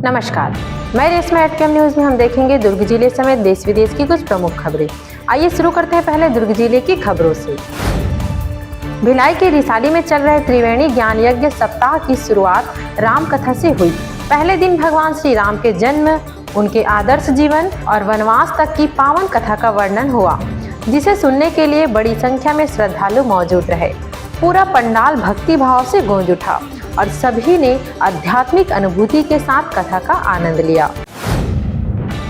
नमस्कार, मैं रेशमा एटकेम न्यूज में हम देखेंगे दुर्ग जिले समेत देश विदेश की कुछ प्रमुख खबरें। आइए शुरू करते हैं पहले दुर्ग जिले की खबरों से। भिलाई के रिसाली में चल रहे त्रिवेणी ज्ञान यज्ञ सप्ताह की शुरुआत राम कथा से हुई। पहले दिन भगवान श्री राम के जन्म, उनके आदर्श जीवन और वनवास तक की पावन कथा का वर्णन हुआ, जिसे सुनने के लिए बड़ी संख्या में श्रद्धालु मौजूद रहे। पूरा पंडाल भक्ति भाव से गूंज उठा और सभी ने आध्यात्मिक अनुभूति के साथ कथा का आनंद लिया।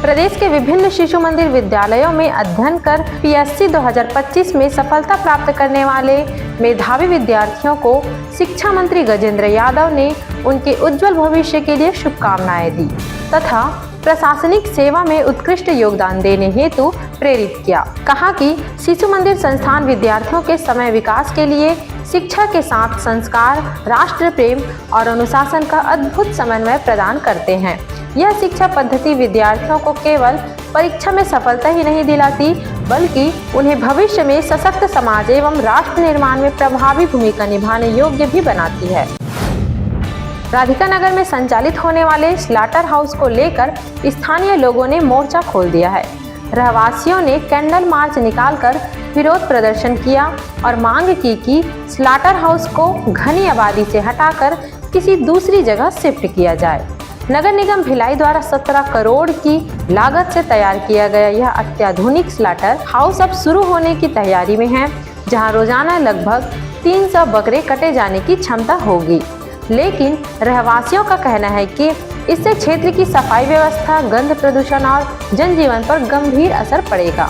प्रदेश के विभिन्न शिशु मंदिर विद्यालयों में अध्ययन कर पीएससी 2025 में सफलता प्राप्त करने वाले मेधावी विद्यार्थियों को शिक्षा मंत्री गजेंद्र यादव ने उनके उज्जवल भविष्य के लिए शुभकामनाएं दी तथा प्रशासनिक सेवा में उत्कृष्ट योगदान देने हेतु प्रेरित किया। कहा कि शिशु मंदिर संस्थान विद्यार्थियों के समय विकास के लिए शिक्षा के साथ संस्कार, राष्ट्र प्रेम और अनुशासन का अद्भुत समन्वय प्रदान करते हैं। यह शिक्षा पद्धति विद्यार्थियों को केवल परीक्षा में सफलता ही नहीं दिलाती, बल्कि उन्हें भविष्य में सशक्त समाज एवं राष्ट्र निर्माण में प्रभावी भूमिका निभाने योग्य भी बनाती है। राधिका नगर में संचालित होने वाले स्लाटर हाउस को लेकर स्थानीय लोगों ने मोर्चा खोल दिया है। रहवासियों ने कैंडल मार्च निकालकर विरोध प्रदर्शन किया और मांग की कि स्लाटर हाउस को घनी आबादी से हटाकर किसी दूसरी जगह शिफ्ट किया जाए। नगर निगम भिलाई द्वारा 17 करोड़ की लागत से तैयार किया गया यह अत्याधुनिक स्लाटर हाउस अब शुरू होने की तैयारी में है, जहां रोजाना लगभग 300 बकरे कटे जाने की क्षमता होगी। लेकिन रहवासियों का कहना है कि इससे क्षेत्र की सफाई व्यवस्था, गंध प्रदूषण और जनजीवन पर गंभीर असर पड़ेगा।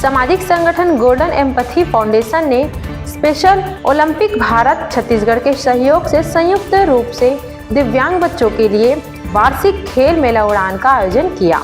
सामाजिक संगठन गोल्डन एम्पैथी फाउंडेशन ने स्पेशल ओलंपिक भारत छत्तीसगढ़ के सहयोग से संयुक्त रूप से दिव्यांग बच्चों के लिए वार्षिक खेल मेला उड़ान का आयोजन किया,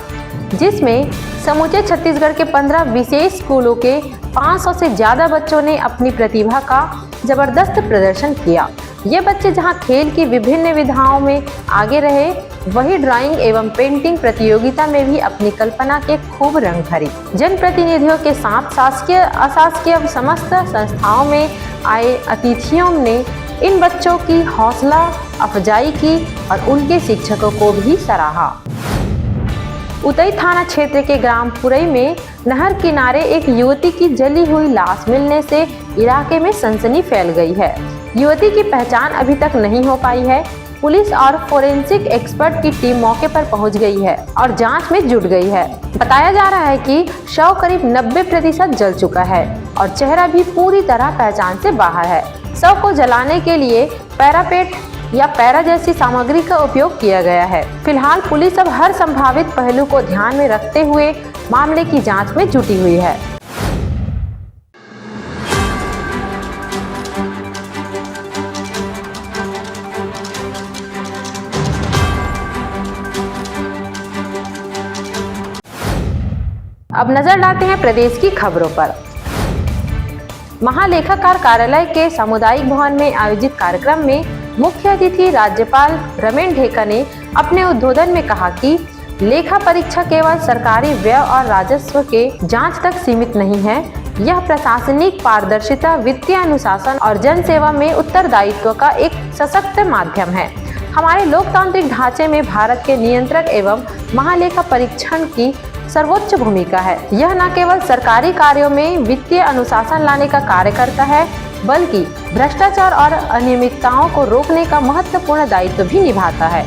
जिसमें समूचे छत्तीसगढ़ के 15 विशेष स्कूलों के 500 से ज़्यादा बच्चों ने अपनी प्रतिभा का जबरदस्त प्रदर्शन किया। ये बच्चे जहां खेल की विभिन्न विधाओं में आगे रहे, वही ड्राइंग एवं पेंटिंग प्रतियोगिता में भी अपनी कल्पना के खूब रंग भरी। जनप्रतिनिधियों के साथ शासकीय अशासकीय समस्त संस्थाओं में आए अतिथियों ने इन बच्चों की हौसला अफजाई की और उनके शिक्षकों को भी सराहा। उतई थाना क्षेत्र के ग्राम पुरई में नहर किनारे एक युवती की जली हुई लाश मिलने से इलाके में सनसनी फैल गई है। युवती की पहचान अभी तक नहीं हो पाई है। पुलिस और फोरेंसिक एक्सपर्ट की टीम मौके पर पहुंच गई है और जांच में जुट गई है। बताया जा रहा है कि शव करीब 90% जल चुका है और चेहरा भी पूरी तरह पहचान से बाहर है। शव को जलाने के लिए पैरापेट या पैरा जैसी सामग्री का उपयोग किया गया है। फिलहाल पुलिस अब हर संभावित पहलू को ध्यान में रखते हुए मामले की जाँच में जुटी हुई है। अब नजर डालते हैं प्रदेश की खबरों पर। महालेखाकार कार्यालय के सामुदायिक भवन में आयोजित कार्यक्रम में मुख्य अतिथि राज्यपाल रमेन ढेका ने अपने उद्बोधन में कहा कि लेखा परीक्षा केवल सरकारी व्यय और राजस्व के जांच तक सीमित नहीं है। यह प्रशासनिक पारदर्शिता, वित्तीय अनुशासन और जन सेवा में उत्तरदायित्व का एक सशक्त माध्यम है। हमारे लोकतांत्रिक ढांचे में भारत के नियंत्रक एवं महालेखा परीक्षण की सर्वोच्च भूमिका है। यह न केवल सरकारी कार्यों में वित्तीय अनुशासन लाने का कार्य करता है, बल्कि भ्रष्टाचार और अनियमितताओं को रोकने का महत्वपूर्ण दायित्व भी निभाता है।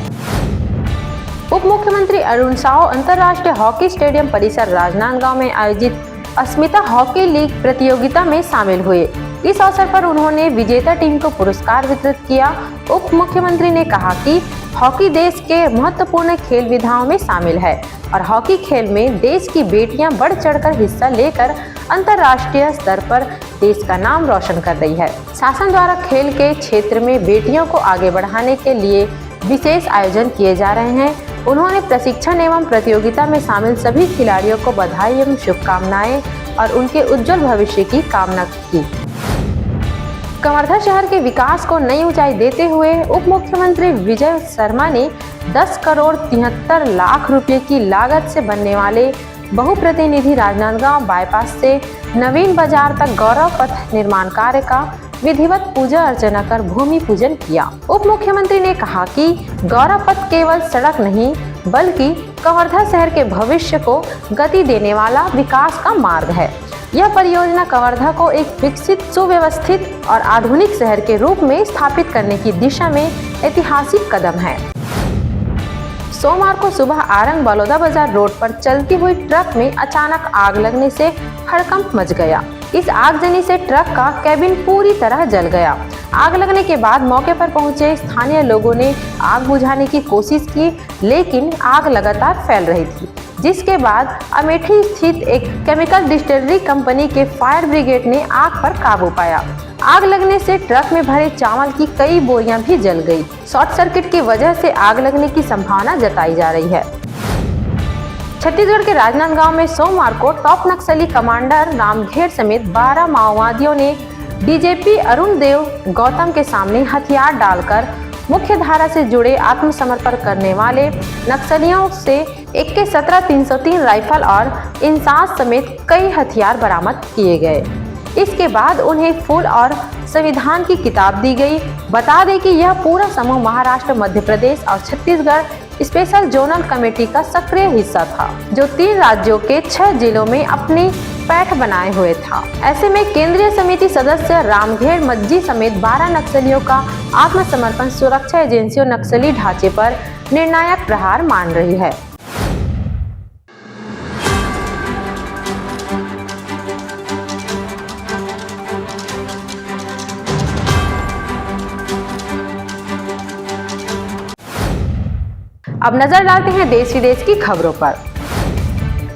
उप मुख्यमंत्री अरुण साव अंतर्राष्ट्रीय हॉकी स्टेडियम परिसर राजनांदगांव में आयोजित अस्मिता हॉकी लीग प्रतियोगिता में शामिल हुए। इस अवसर पर उन्होंने विजेता टीम को पुरस्कार वितरित किया। उप मुख्यमंत्री ने कहा कि हॉकी देश के महत्वपूर्ण खेल विधाओं में शामिल है और हॉकी खेल में देश की बेटियां बढ़ चढ़कर हिस्सा लेकर अंतर्राष्ट्रीय स्तर पर देश का नाम रोशन कर रही है। शासन द्वारा खेल के क्षेत्र में बेटियों को आगे बढ़ाने के लिए विशेष आयोजन किए जा रहे हैं। उन्होंने प्रशिक्षण एवं प्रतियोगिता में शामिल सभी खिलाड़ियों को बधाई एवं शुभकामनाएं और उनके उज्जवल भविष्य की कामना की। कवर्धा शहर के विकास को नई ऊंचाई देते हुए उप मुख्यमंत्री विजय शर्मा ने 10 करोड़ 73 लाख रुपए की लागत से बनने वाले बहुप्रतिनिधि राजनांदगांव बाईपास से नवीन बाजार तक गौरव पथ निर्माण कार्य का विधिवत पूजा अर्चना कर भूमि पूजन किया। उप मुख्यमंत्री ने कहा कि गौरव पथ केवल सड़क नहीं बल्कि कवर्धा शहर के भविष्य को गति देने वाला विकास का मार्ग है। यह परियोजना कवर्धा को एक विकसित, सुव्यवस्थित और आधुनिक शहर के रूप में स्थापित करने की दिशा में ऐतिहासिक कदम है। सोमवार को सुबह आरंग बलौदा बाजार रोड पर चलती हुई ट्रक में अचानक आग लगने से हड़कंप मच गया। इस आगजनी से ट्रक का कैबिन पूरी तरह जल गया। आग लगने के बाद मौके पर पहुंचे स्थानीय लोगों ने आग बुझाने की कोशिश की, लेकिन आग लगातार फैल रही थी, जिसके बाद अमेठी स्थित एक केमिकल डिस्टिलरी कंपनी के फायर ब्रिगेड ने आग पर काबू पाया। आग लगने से ट्रक में भरे चावल की कई बोरियां भी जल गई। शॉर्ट सर्किट की वजह से आग लगने की संभावना जताई जा रही है। छत्तीसगढ़ के राजनांदगांव में सोमवार को टॉप नक्सली कमांडर रामघेर समेत 12 माओवादियों ने डीजीपी अरुण देव गौतम के सामने हथियार डालकर मुख्य धारा से जुड़े आत्मसमर्पण करने वाले नक्सलियों से AK-17 303 राइफल और इंसास समेत कई हथियार बरामद किए गए। इसके बाद उन्हें फूल और संविधान की किताब दी गई। बता दें कि यह पूरा समूह महाराष्ट्र, मध्य प्रदेश और छत्तीसगढ़ स्पेशल जोनल कमेटी का सक्रिय हिस्सा था, जो 3 राज्यों के 6 जिलों में अपनी पैठ बनाए हुए था। ऐसे में केंद्रीय समिति सदस्य रामघेर मज्जी समेत 12 नक्सलियों का आत्मसमर्पण सुरक्षा एजेंसियों नक्सली ढांचे पर निर्णायक प्रहार मान रही है। अब नजर डालते हैं देश विदेश की खबरों पर।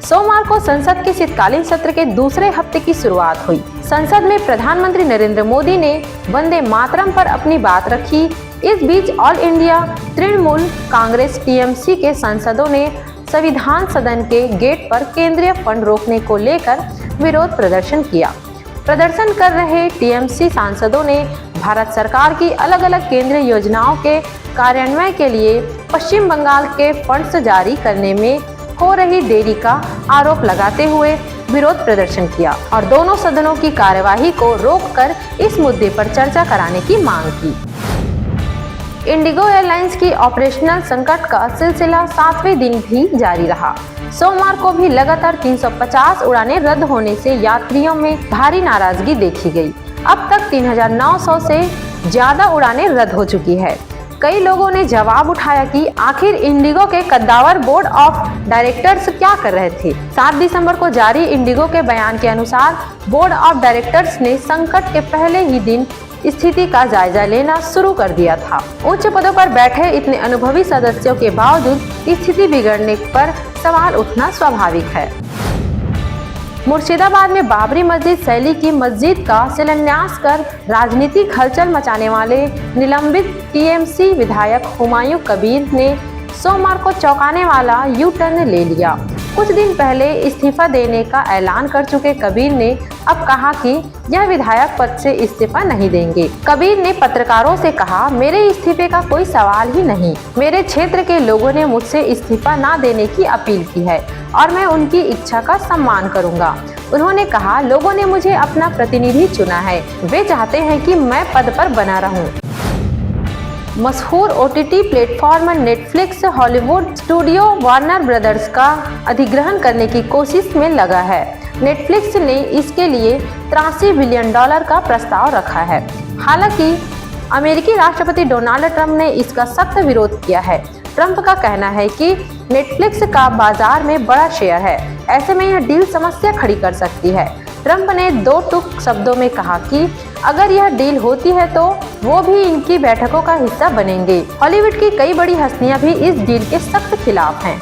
सोमवार को संसद के शीतकालीन सत्र के दूसरे हफ्ते की शुरुआत हुई। संसद में प्रधानमंत्री नरेंद्र मोदी ने वंदे मातरम पर अपनी बात रखी। इस बीच all India Trinamool Congress TMC के सांसदों ने संविधान सदन के गेट पर केंद्रीय फंड रोकने को लेकर विरोध प्रदर्शन किया। प्रदर्शन कर रहे TMC सांसदों ने भारत सरकार की अलग अलग केंद्रीय योजनाओं के कार्यान्वयन के लिए पश्चिम बंगाल के फंड्स जारी करने में हो रही देरी का आरोप लगाते हुए विरोध प्रदर्शन किया और दोनों सदनों की कार्यवाही को रोककर इस मुद्दे पर चर्चा कराने की मांग की। इंडिगो एयरलाइंस की ऑपरेशनल संकट का सिलसिला 7वें दिन भी जारी रहा। सोमवार को भी लगातार 350 उड़ानें रद्द होने से यात्रियों में भारी नाराजगी देखी गई। अब तक 3900 से ज्यादा उड़ानें रद्द हो चुकी है। कई लोगों ने जवाब उठाया कि आखिर इंडिगो के कद्दावर बोर्ड ऑफ डायरेक्टर्स क्या कर रहे थे। 7 दिसंबर को जारी इंडिगो के बयान के अनुसार बोर्ड ऑफ डायरेक्टर्स ने संकट के पहले ही दिन स्थिति का जायजा लेना शुरू कर दिया था। उच्च पदों पर बैठे इतने अनुभवी सदस्यों के बावजूद स्थिति बिगड़ने पर सवाल उठना स्वाभाविक है। मुर्शिदाबाद में बाबरी मस्जिद शैली की मस्जिद का शिलान्यास कर राजनीतिक हलचल मचाने वाले निलंबित TMC विधायक हुमायूं कबीर ने सोमवार को चौंकाने वाला यू टर्न ले लिया। कुछ दिन पहले इस्तीफा देने का ऐलान कर चुके कबीर ने अब कहा कि यह विधायक पद से इस्तीफा नहीं देंगे। कबीर ने पत्रकारों से कहा, मेरे इस्तीफे का कोई सवाल ही नहीं। मेरे क्षेत्र के लोगों ने मुझसे इस्तीफा न देने की अपील की है और मैं उनकी इच्छा का सम्मान करूंगा। उन्होंने कहा, लोगों ने मुझे अपना प्रतिनिधि चुना है, वे चाहते हैं कि मैं पद पर बना रहूं। मशहूर OTT platform Netflix Hollywood studio Warner brothers का अधिग्रहण करने की कोशिश में लगा है। नेटफ्लिक्स ने इसके लिए $83 बिलियन का प्रस्ताव रखा है। हालांकि अमेरिकी राष्ट्रपति डोनाल्ड ट्रंप ने इसका सख्त विरोध किया है। ट्रंप का कहना है कि नेटफ्लिक्स का बाजार में बड़ा शेयर है, ऐसे में यह डील समस्या खड़ी कर सकती है। ट्रंप ने 2 टूक शब्दों में कहा कि अगर यह डील होती है तो वो भी इनकी बैठकों का हिस्सा बनेंगे। हॉलीवुड की कई बड़ी हस्तियां भी इस डील के सख्त खिलाफ हैं।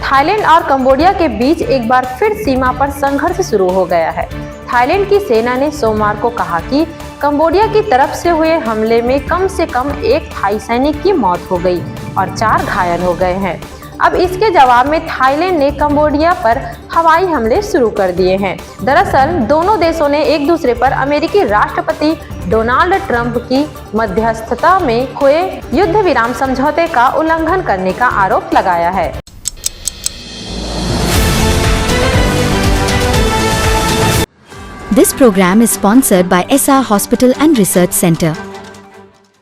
थाईलैंड और कंबोडिया के बीच एक बार फिर सीमा पर संघर्ष शुरू हो गया है। थाईलैंड की सेना ने सोमवार को कहा कि कंबोडिया की तरफ से हुए हमले में कम से कम 1 थाई सैनिक की मौत हो गई और 4 घायल हो गए हैं। अब इसके जवाब में थाईलैंड ने कंबोडिया पर हवाई हमले शुरू कर दिए हैं। दरअसल दोनों देशों ने एक दूसरे पर अमेरिकी राष्ट्रपति डोनाल्ड ट्रंप की मध्यस्थता में हुए युद्ध विराम समझौते का उल्लंघन करने का आरोप लगाया है। This program is sponsored by SR Hospital and Research Center.